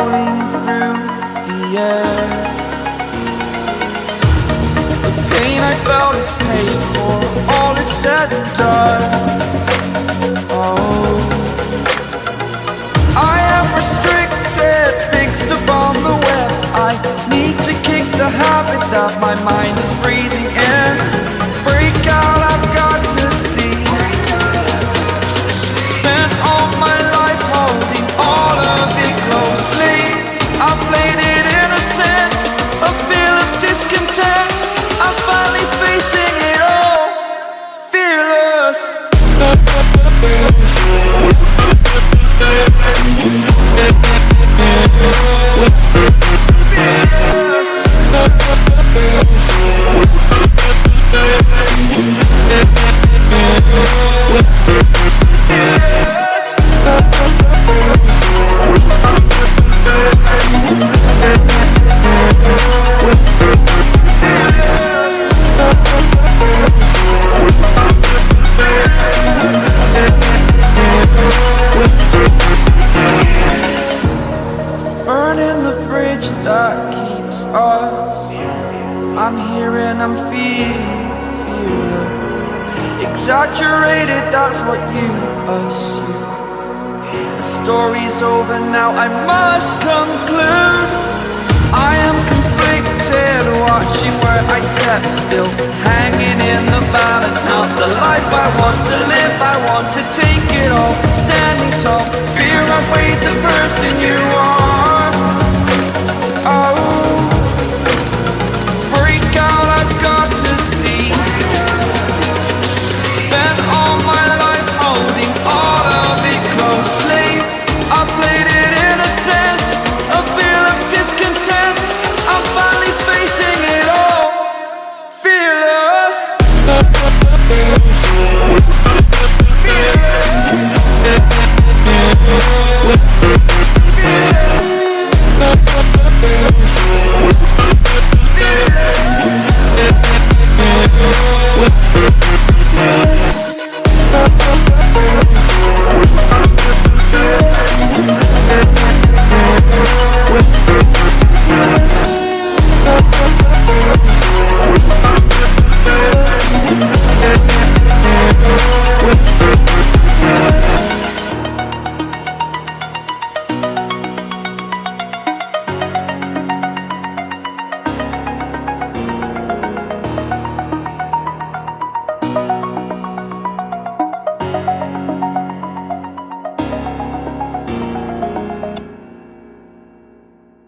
floating through the air. The pain I felt is paid for, all is said and done. Oh, I am restricted, fixed upon the web. I need to kick the habit that my mind is breathing in. Break out, I've got to see. Spent all my life holding all of it closely. I've played it innocent, a feel of discontent. I'm finally facing it all, fearless. Burning the bridge that keeps us. I'm here and I'm fearless. Exaggerated, that's what you assume. The story's over now, I must conclude. I am conflicted, watching where I step still, hanging in the balance. Not the life I want to live, I want to take it all. Standing tall, fear I weighed the person you are.